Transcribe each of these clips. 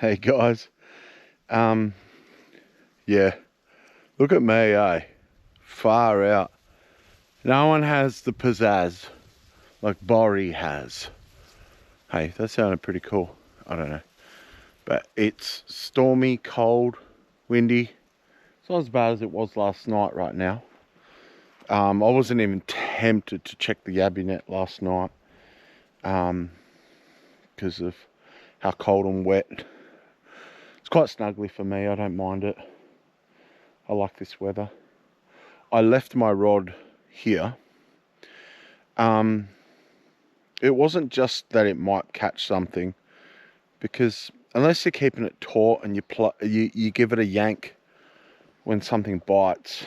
Hey guys, yeah, look at me, eh? Far out. No one has the pizzazz like Borrie has. Hey, that sounded pretty cool. I don't know, but it's stormy, cold, windy. It's not as bad as it was last night right now. I wasn't even tempted to check the Yabby net last night because of how cold and wet. It's quite snuggly for me, I don't mind it. I like this weather. I left my rod here. It wasn't just that it might catch something, because unless you're keeping it taut and you give it a yank when something bites.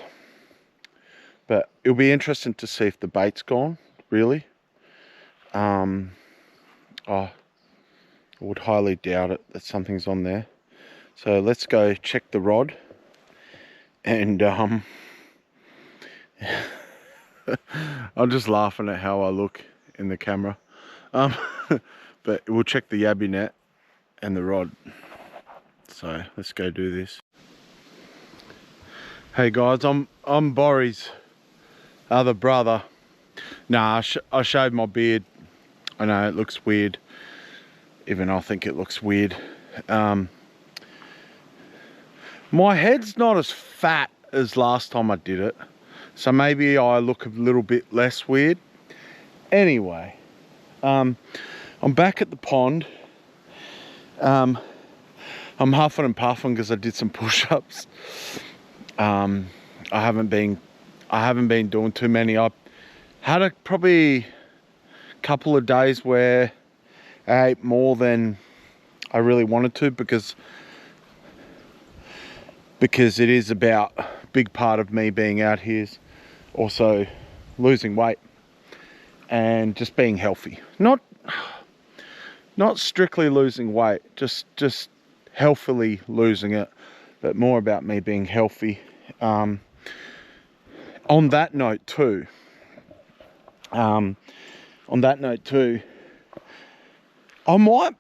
But it'll be interesting to see if the bait's gone, really. I would highly doubt it that something's on there. So let's go check the rod. And I'm just laughing at how I look in the camera. But we'll check the Yabby net and the rod. So let's go do this. Hey guys, I'm Borrie's other brother. Nah, I shaved my beard. I know it looks weird. Even I think it looks weird. My head's not as fat as last time I did it, so maybe I look a little bit less weird. Anyway, I'm back at the pond. I'm huffing and puffing because I did some push-ups. I haven't been doing too many. I had probably couple of days where I ate more than I really wanted to, because it is about a big part of me being out here is also losing weight and just being healthy. Not strictly losing weight, just healthily losing it, but more about me being healthy. On that note too, I might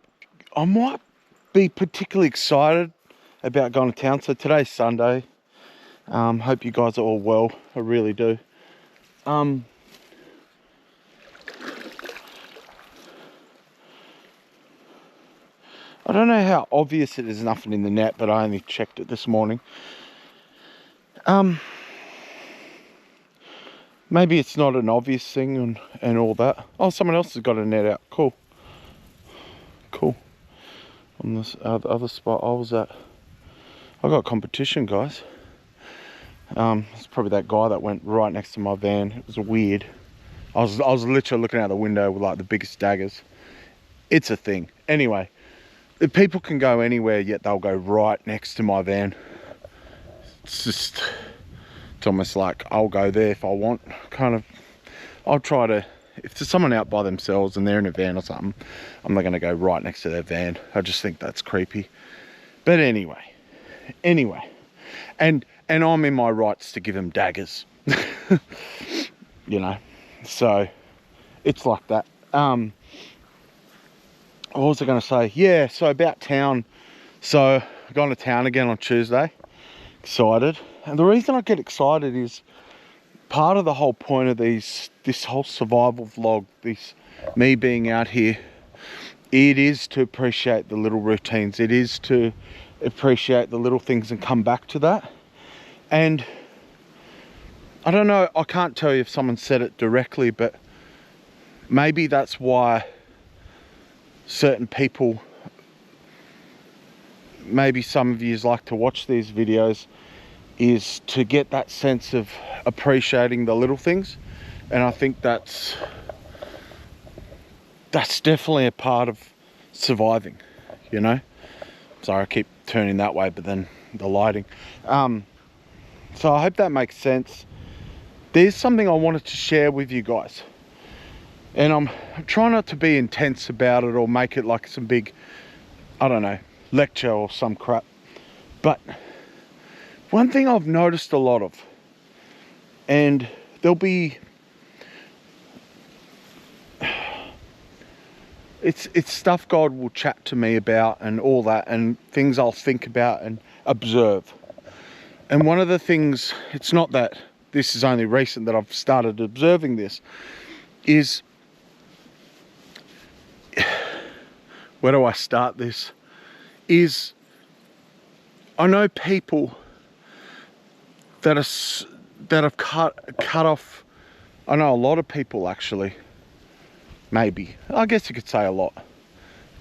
be particularly excited about going to town. So today's Sunday. Hope you guys are all well. I really do. I don't know how obvious it is, nothing in the net, but I only checked it this morning. Maybe it's not an obvious thing and all that. Oh, someone else has got a net out. Cool. On this other spot I was at, I got competition, guys. It's probably that guy that went right next to my van. It was weird. I was literally looking out the window with like the biggest daggers. It's a thing. Anyway, if people can go anywhere, yet they'll go right next to my van. It's almost like I'll go there if I want. Kind of, I'll try to, if there's someone out by themselves and they're in a van or something, I'm not going to go right next to their van. I just think that's creepy. But anyway, and I'm in my rights to give them daggers. You know, so it's like that. What was I going to say? Yeah, so about town. So I'm going to town again on Tuesday. Excited. And the reason I get excited is part of the whole point of this whole survival vlog, me being out here, it is to appreciate the little routines. It is to appreciate the little things and come back to that. And I don't know, I can't tell you if someone said it directly, but maybe that's why certain people, maybe some of you like to watch these videos, is to get that sense of appreciating the little things. And I think that's definitely a part of surviving, you know. Sorry, I keep turning that way, but then the lighting. So I hope that makes sense. There's something I wanted to share with you guys, and I'm trying not to be intense about it or make it like some big, I don't know, lecture or some crap. But one thing I've noticed a lot of, and it's stuff God will chat to me about and all that, and things I'll think about and observe. And one of the things, it's not that this is only recent that I've started observing this, is, where do I start this? Is I know people that have cut off. I know a lot of people actually. Maybe, I guess you could say a lot.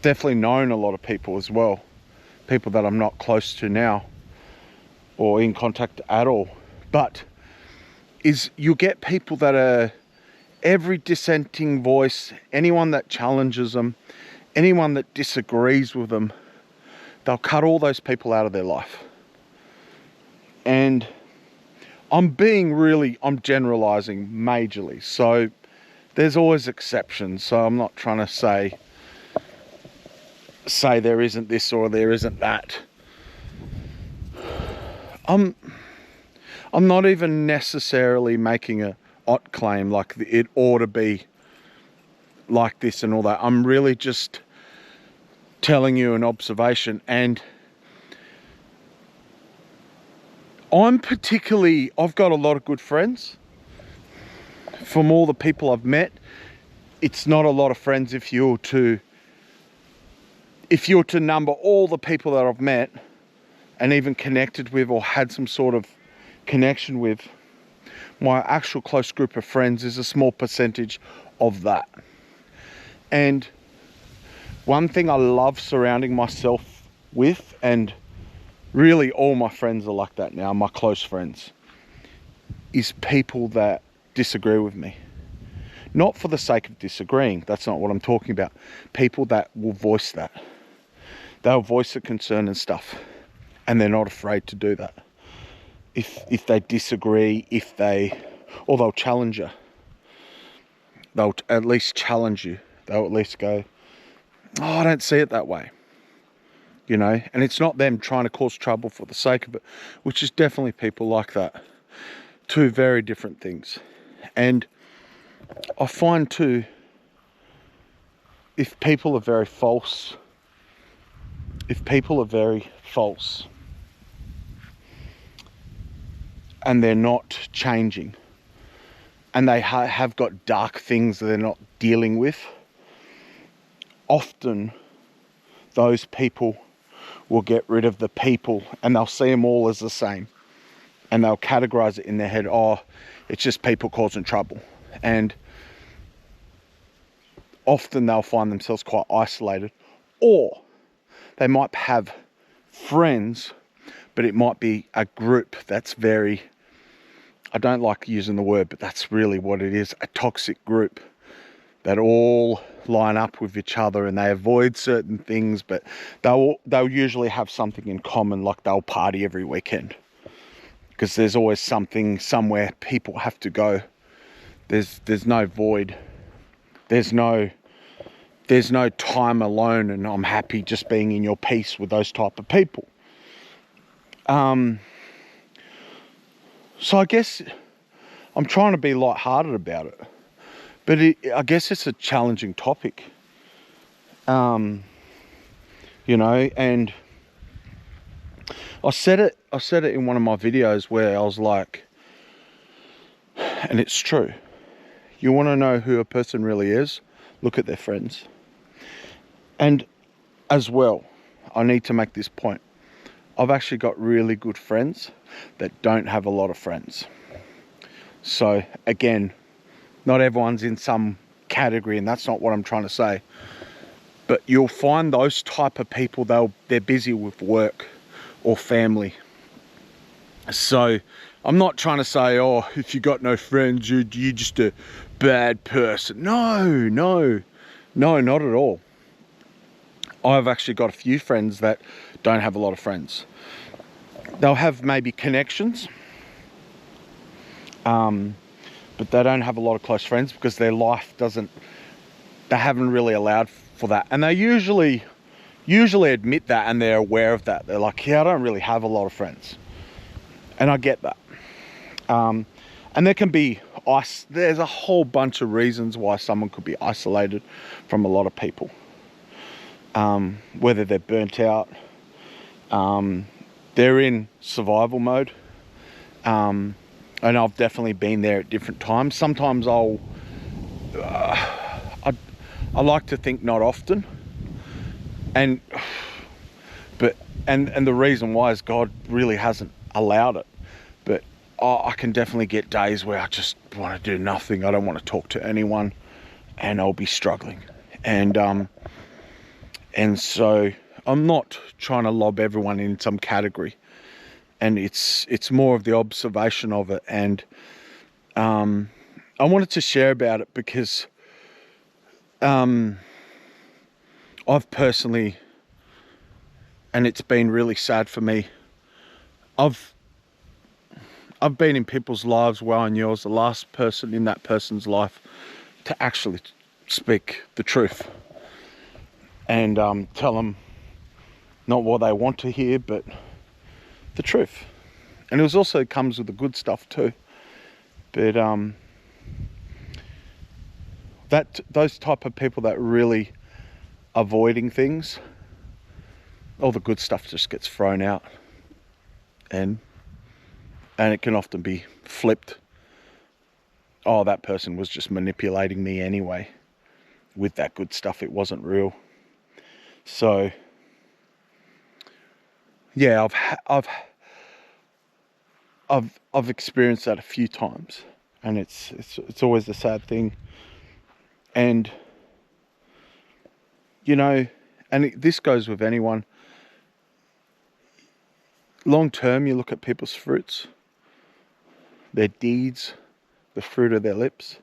Definitely known a lot of people as well. People that I'm not close to now or in contact at all. But is you get people that are every dissenting voice, anyone that challenges them, anyone that disagrees with them, they'll cut all those people out of their life. And I'm generalizing majorly. So there's always exceptions. So I'm not trying to say there isn't this or there isn't that. I'm not even necessarily making a ought claim like it ought to be like this and all that. I'm really just telling you an observation. And I've got a lot of good friends. From all the people I've met, it's not a lot of friends if you're to number all the people that I've met and even connected with or had some sort of connection with. My actual close group of friends is a small percentage of that. And one thing I love surrounding myself with, and really all my friends are like that now, my close friends, is people that disagree with me. Not for the sake of disagreeing, that's not what I'm talking about. People that will voice that. They'll voice a concern and stuff, and they're not afraid to do that. If they disagree, or they'll challenge you. They'll at least challenge you. They'll at least go, oh, I don't see it that way. You know, and it's not them trying to cause trouble for the sake of it, which is definitely people like that. Two very different things. And I find too, if people are very false, and they're not changing, and they have got dark things that they're not dealing with, often those people will get rid of the people and they'll see them all as the same, and they'll categorize it in their head, oh, it's just people causing trouble. And often they'll find themselves quite isolated, or they might have friends, but it might be a group that's very, I don't like using the word, but that's really what it is, a toxic group that all line up with each other and they avoid certain things, but they'll usually have something in common, like they'll party every weekend because there's always something somewhere people have to go. There's no void. There's no time alone, and I'm happy just being in your peace with those type of people. So I guess I'm trying to be lighthearted about it, but I guess it's a challenging topic. You know, and I said it in one of my videos where I was like, and it's true, you want to know who a person really is, look at their friends. And as well, I need to make this point. I've actually got really good friends that don't have a lot of friends. So again, not everyone's in some category, and that's not what I'm trying to say. But you'll find those type of people, they're busy with work or family. So I'm not trying to say, oh, if you got no friends, you're just a bad person. No, not at all. I've actually got a few friends that don't have a lot of friends. They'll have maybe connections, but they don't have a lot of close friends because their life they haven't really allowed for that. And they usually admit that, and they're aware of that. They're like, yeah, I don't really have a lot of friends. And I get that. And there can be there's a whole bunch of reasons why someone could be isolated from a lot of people. whether they're burnt out, they're in survival mode. And I've definitely been there at different times. Sometimes I like to think not often, but the reason why is God really hasn't allowed it. But I can definitely get days where I just want to do nothing. I don't want to talk to anyone, and I'll be struggling. And so I'm not trying to lob everyone in some category, and it's more of the observation of it. And I wanted to share about it because I've personally, and it's been really sad for me, I've been in people's lives while I knew I was the last person in that person's life to actually speak the truth and tell them not what they want to hear, but the truth. And it also comes with the good stuff too. But those type of people that really avoiding things, all the good stuff just gets thrown out, and it can often be flipped. Oh, that person was just manipulating me anyway with that good stuff. It wasn't real. So yeah, I've experienced that a few times, and it's always a sad thing. And you know, and this goes with anyone. Long term, you look at people's fruits, their deeds, the fruit of their lips,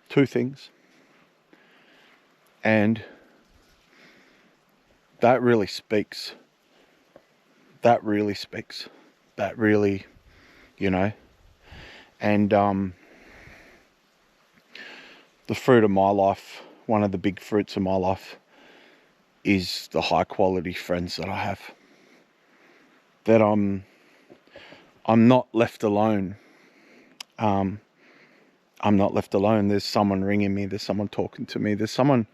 two things. And that really speaks. That really, you know. And the fruit of my life, one of the big fruits of my life, is the high quality friends that I have. That I'm not left alone. I'm not left alone. There's someone ringing me. There's someone talking to me. There's someone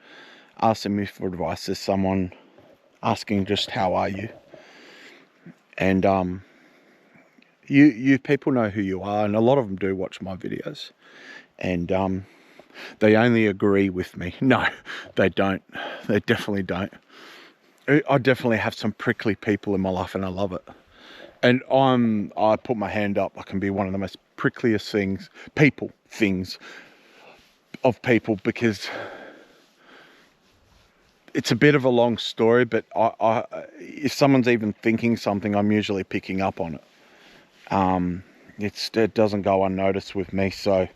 asking me for advice. There's someone asking just how are you? And you people know who you are, and a lot of them do watch my videos, and they only agree with me. No, they don't. They definitely don't. I definitely have some prickly people in my life, and I love it. And I put my hand up. I can be one of the most prickliest things because it's a bit of a long story, but if someone's even thinking something, I'm usually picking up on it. It doesn't go unnoticed with me, so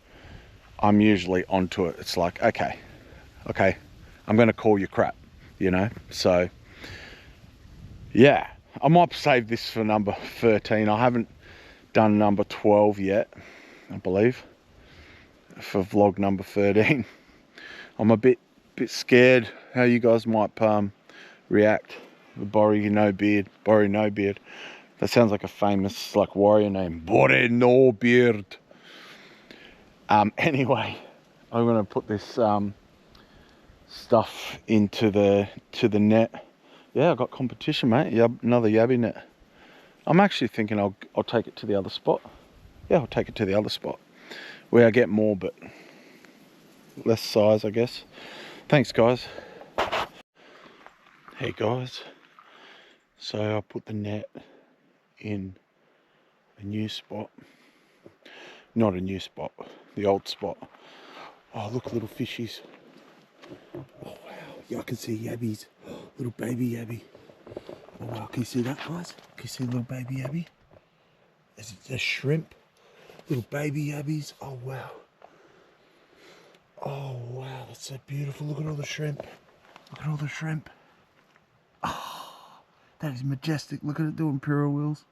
I'm usually onto it. It's like, okay, I'm going to call you crap, you know? So, yeah, I might save this for number 13. I haven't done number 12 yet, I believe, for vlog number 13. I'm a bit scared how you guys might react. The Borry No Beard. That sounds like a famous warrior name. Borry No Beard. Anyway, I'm gonna put this stuff into the net. Yeah, I got competition, mate. Another yabby net. I'm actually thinking I'll take it to the other spot. Yeah, I'll take it to the other spot where I get more, but less size, I guess. Thanks, guys. Hey, guys. So I put the net in a new spot. Not a new spot, the old spot. Oh, look, little fishies. Oh, wow. Yeah, I can see yabbies. Little baby yabby. Oh, wow. Can you see that, guys? Can you see little baby yabby? Is it a shrimp? Little baby yabbies. Oh, wow. Oh, wow. That's so beautiful. Look at all the shrimp. Look at all the shrimp. Oh, that is majestic. Look at it doing pirouettes.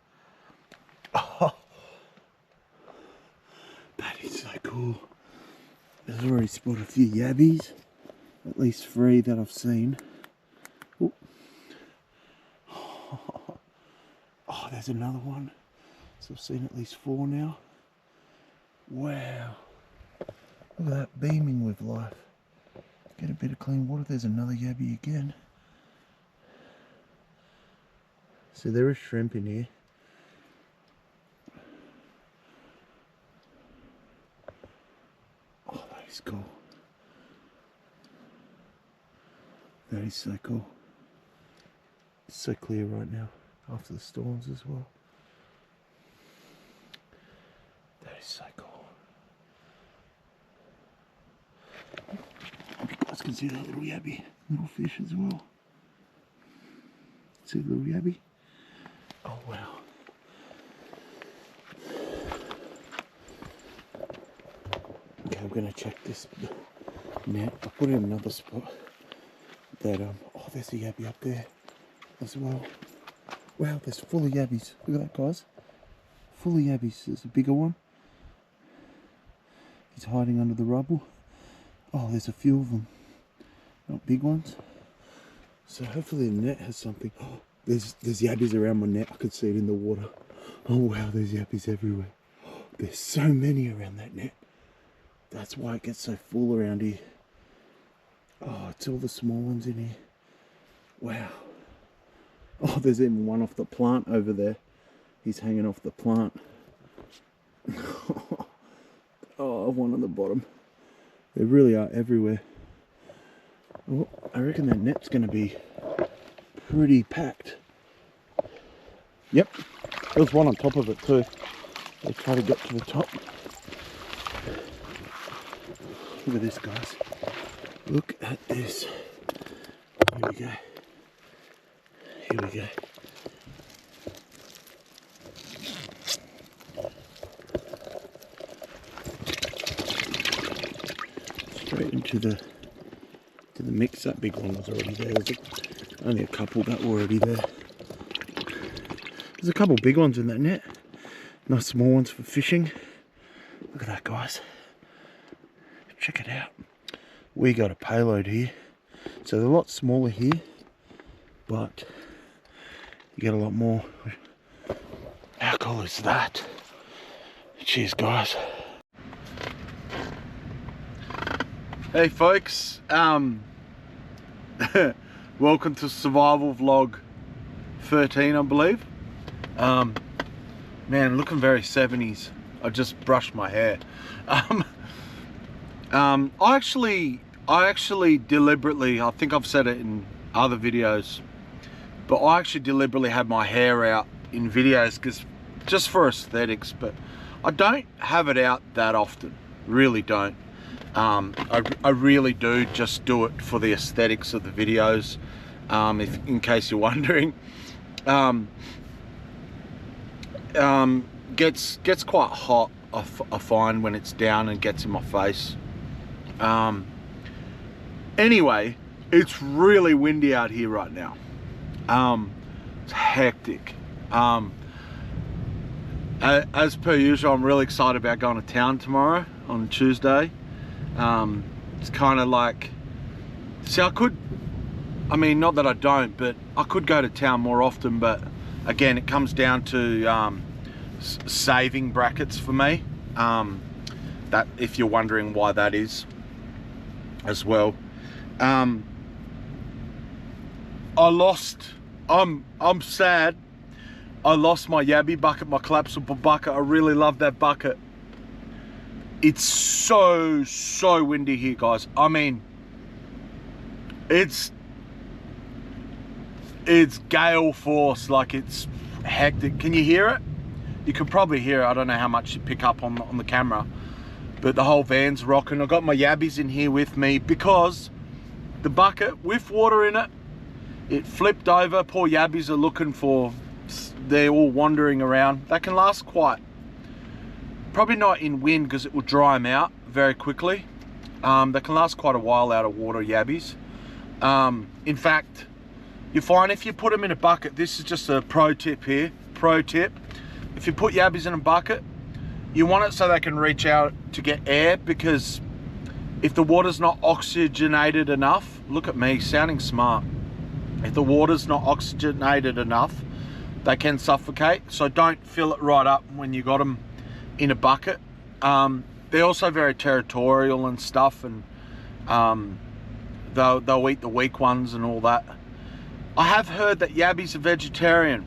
Oh, that is so cool. There's already spotted a few yabbies. At least 3 that I've seen. Ooh. Oh, there's another one. So I've seen at least 4 now. Wow. Look at that, beaming with life. Get a bit of clean water. There's another yabby again. So there is shrimp in here. Oh, that is cool. That is so cool. It's so clear right now after the storms as well. That is so cool. You guys can see that little yabby, little fish as well. See the little yabby? Oh wow. Okay, I'm gonna check this net. I put it in another spot. That oh, there's a yabby up there as well. Wow, there's full of yabbies. Look at that, guys. Full of yabbies. There's a bigger one. He's hiding under the rubble. Oh, there's a few of them. Not big ones. So hopefully the net has something. Oh, there's yabbies around my net. I could see it in the water. Oh wow, there's yabbies everywhere. Oh, there's so many around that net. That's why it gets so full around here. Oh, it's all the small ones in here. Wow. Oh, there's even one off the plant over there. He's hanging off the plant. Oh, one on the bottom. They really are everywhere. Oh, I reckon that net's going to be pretty packed. Yep, there's one on top of it too. I'll try to get to the top. Look at this, guys. Look at this. Here we go. Here we go. Straight into the mix. That big one was already there. There's only a couple that were already there. There's a couple big ones in that net. Nice small ones for fishing. Look at that, guys. Check it out. We got a payload here. So they're a lot smaller here, but you get a lot more. How cool is that? Cheers, guys. Hey folks, welcome to survival vlog 13, I believe. Man, looking very 70s. I just brushed my hair. I actually deliberately, I think I've said it in other videos, but I actually deliberately had my hair out in videos because just for aesthetics, but I don't have it out that often, really don't. I really do just do it for the aesthetics of the videos, in case you're wondering. Gets quite hot, I find, when it's down and gets in my face. Anyway, it's really windy out here right now. It's hectic. As per usual, I'm really excited about going to town tomorrow on Tuesday. It's kind of like, see, I mean, not that I don't, but I could go to town more often, but again, it comes down to saving brackets for me. That, if you're wondering why that is as well. I'm sad. I lost my yabby bucket, my collapsible bucket. I really love that bucket. It's so windy here, guys. I mean, it's gale force, like it's hectic. Can you hear it? You could probably hear it. I don't know how much you pick up on the camera, but the whole van's rocking. I got my yabbies in here with me because the bucket with water in it, it flipped over. Poor yabbies are looking for, they're all wandering around. They can last probably not in wind because it will dry them out very quickly. They can last quite a while out of water, yabbies. In fact, you find if you put them in a bucket, this is just a pro tip here, if you put yabbies in a bucket, you want it so they can reach out to get air, because if the water's not oxygenated enough, look at me sounding smart, if the water's not oxygenated enough, they can suffocate. So don't fill it right up when you got them in a bucket. They're also very territorial and stuff, and they'll eat the weak ones and all that. I have heard that Yabby's a vegetarian.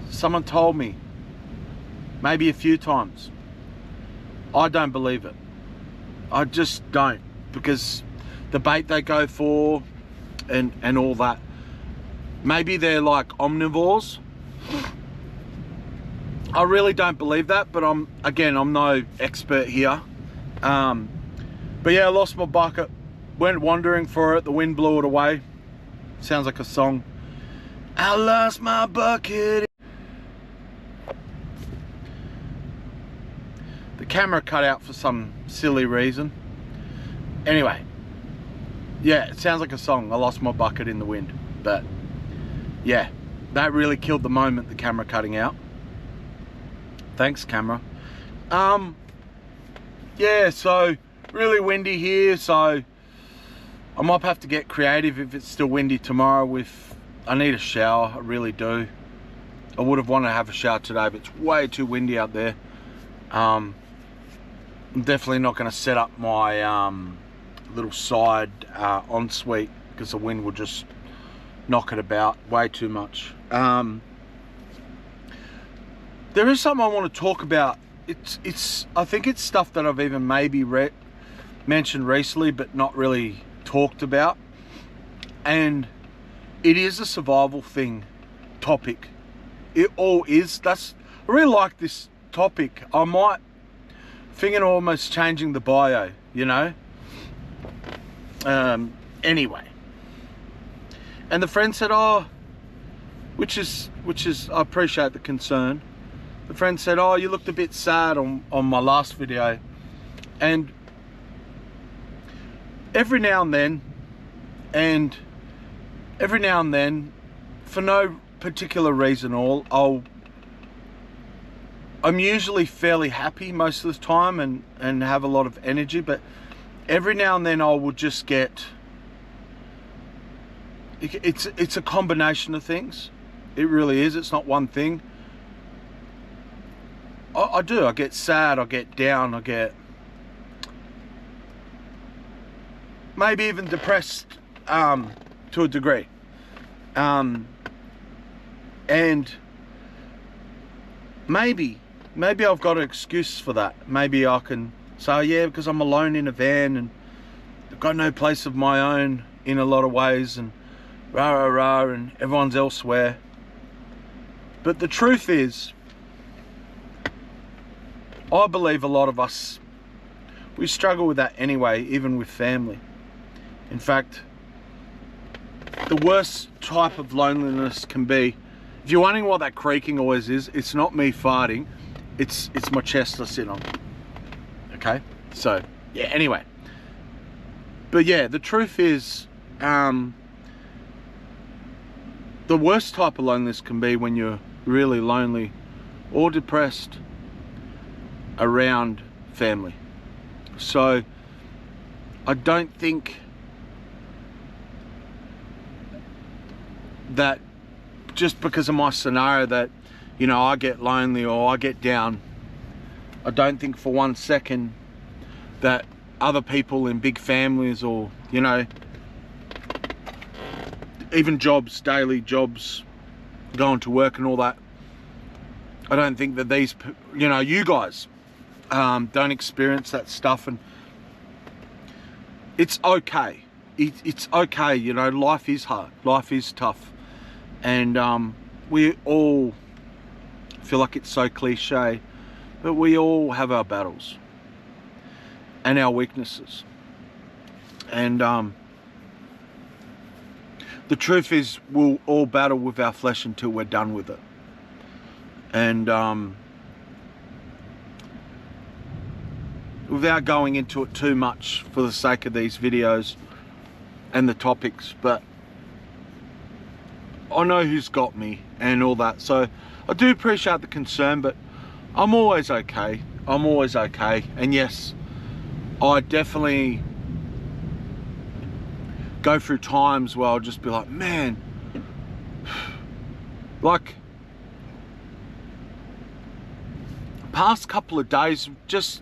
Someone told me, maybe a few times. I don't believe it. I just don't, because the bait they go for and all that. Maybe they're like omnivores. I really don't believe that, but I'm no expert here. But yeah, I lost my bucket, went wandering for it, the wind blew it away. Sounds like a song. I lost my bucket. The camera cut out for some silly reason. Anyway, yeah, it sounds like a song. I lost my bucket in the wind. But yeah, that really killed the moment, the camera cutting out. Thanks, camera. Yeah, so really windy here, so I might have to get creative if it's still windy tomorrow with, I need a shower, I really do. I would have wanted to have a shower today, but it's way too windy out there. I'm definitely not going to set up my little side ensuite, because the wind will just knock it about way too much. There is something I want to talk about. I think it's stuff that I've even maybe mentioned recently, but not really talked about. And it is a survival topic. It all is. I really like this topic. I might thinking almost changing the bio, you know. Anyway, and the friend said, oh, which is I appreciate the concern. The friend said, oh, you looked a bit sad on my last video. And every now and then, for no particular reason I'm usually fairly happy most of the time and have a lot of energy, but every now and then I will just get, it's a combination of things. It really is. It's not one thing. I get sad, I get down, I get maybe even depressed to a degree. And maybe I've got an excuse for that. Maybe I can say, oh, yeah, because I'm alone in a van and I've got no place of my own in a lot of ways, and rah rah rah, and everyone's elsewhere. But the truth is, I believe a lot of us, we struggle with that anyway, even with family. In fact, the worst type of loneliness can be, if you're wondering what that creaking always is, it's not me farting, it's my chest I sit on. Okay, so yeah, anyway. But yeah, the truth is, the worst type of loneliness can be when you're really lonely or depressed around family. So I don't think that just because of my scenario that, you know, I get lonely or I get down, I don't think for 1 second that other people in big families, or, you know, even jobs, daily jobs, going to work and all that, I don't think that these, you know, you guys don't experience that stuff. And it's okay. It's okay, you know, life is hard, life is tough. And we all feel like it's so cliche, but we all have our battles and our weaknesses. And the truth is, we'll all battle with our flesh until we're done with it. And without going into it too much for the sake of these videos and the topics, but I know who's got me and all that, so I do appreciate the concern, but I'm always okay. I'm always okay. And yes, I definitely go through times where I'll just be like, man, like past couple of days, just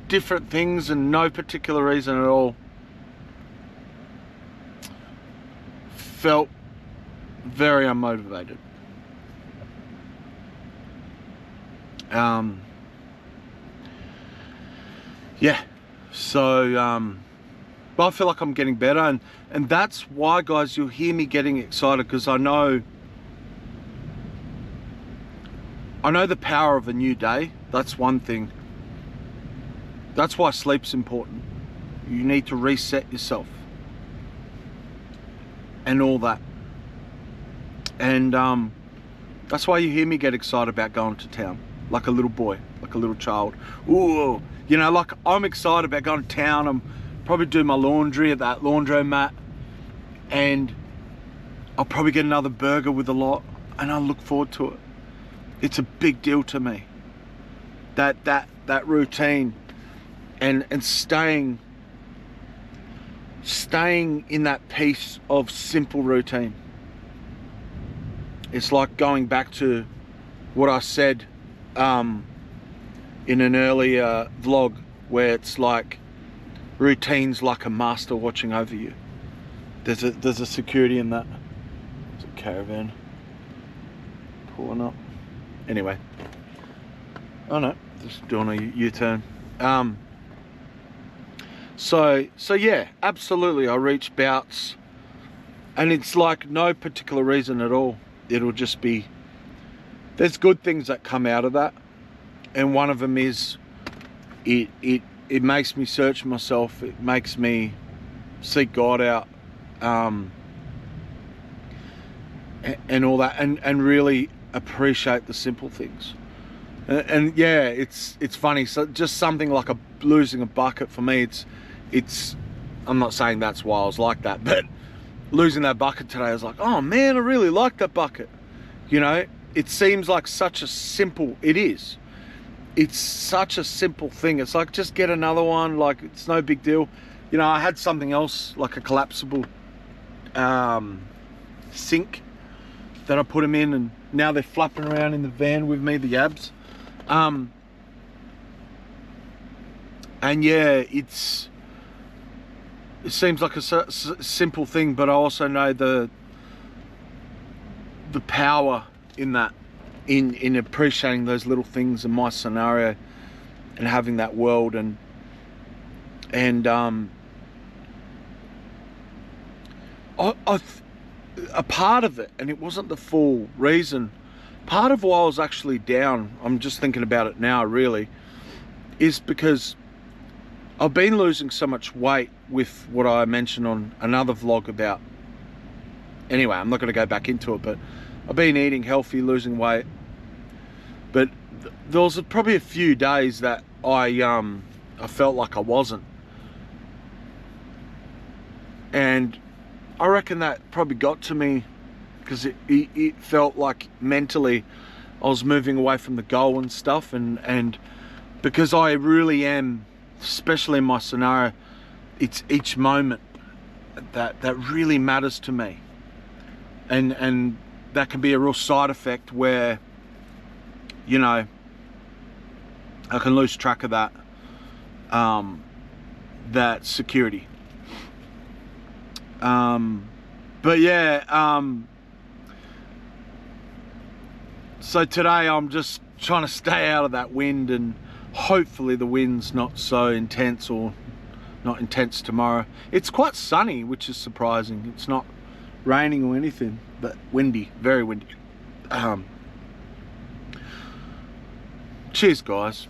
different things and no particular reason at all. felt very unmotivated. Yeah, so but I feel like I'm getting better, and that's why, guys, you'll hear me getting excited, because I know the power of a new day. That's one thing. That's why sleep's important. You need to reset yourself and all that. And that's why you hear me get excited about going to town, like a little boy, like a little child. Ooh, you know, like I'm excited about going to town. I'm probably do my laundry at that laundromat, and I'll probably get another burger with a lot, and I look forward to it. It's a big deal to me. That routine, and staying in that piece of simple routine. It's like going back to what I said in an earlier vlog, where it's like routine's like a master watching over you. There's a security in that. There's a caravan pulling up. Anyway, oh no, just doing a U-turn. So yeah, absolutely, I reach bouts, and it's like no particular reason at all. It'll just be, there's good things that come out of that, and one of them is it makes me search myself. It makes me seek God out, and all that, and really appreciate the simple things. And yeah, it's funny. So just something like losing a bucket for me, it's I'm not saying that's why I was like that, but losing that bucket today, I was like, oh man, I really like that bucket. You know, it seems like such a simple, it is. It's such a simple thing. It's like, just get another one, like it's no big deal. You know, I had something else, like a collapsible sink that I put them in, and now they're flapping around in the van with me, the Yabs. And yeah, it seems like a simple thing, but I also know the power in that, in appreciating those little things in my scenario, and having that world, and a part of it, and it wasn't the full reason, part of why I was actually down, I'm just thinking about it now really, is because I've been losing so much weight with what I mentioned on another vlog about. Anyway, I'm not going to go back into it, but I've been eating healthy, losing weight. But there was probably a few days that I felt like I wasn't. And I reckon that probably got to me, because it felt like mentally I was moving away from the goal and stuff, and because I really am, especially in my scenario, it's each moment that really matters to me, and that can be a real side effect where, you know, I can lose track of that that security. But yeah, so today I'm just trying to stay out of that wind, and hopefully the wind's not so intense, or not intense tomorrow. It's quite sunny, which is surprising. It's not raining or anything, but windy, very windy. Cheers, guys.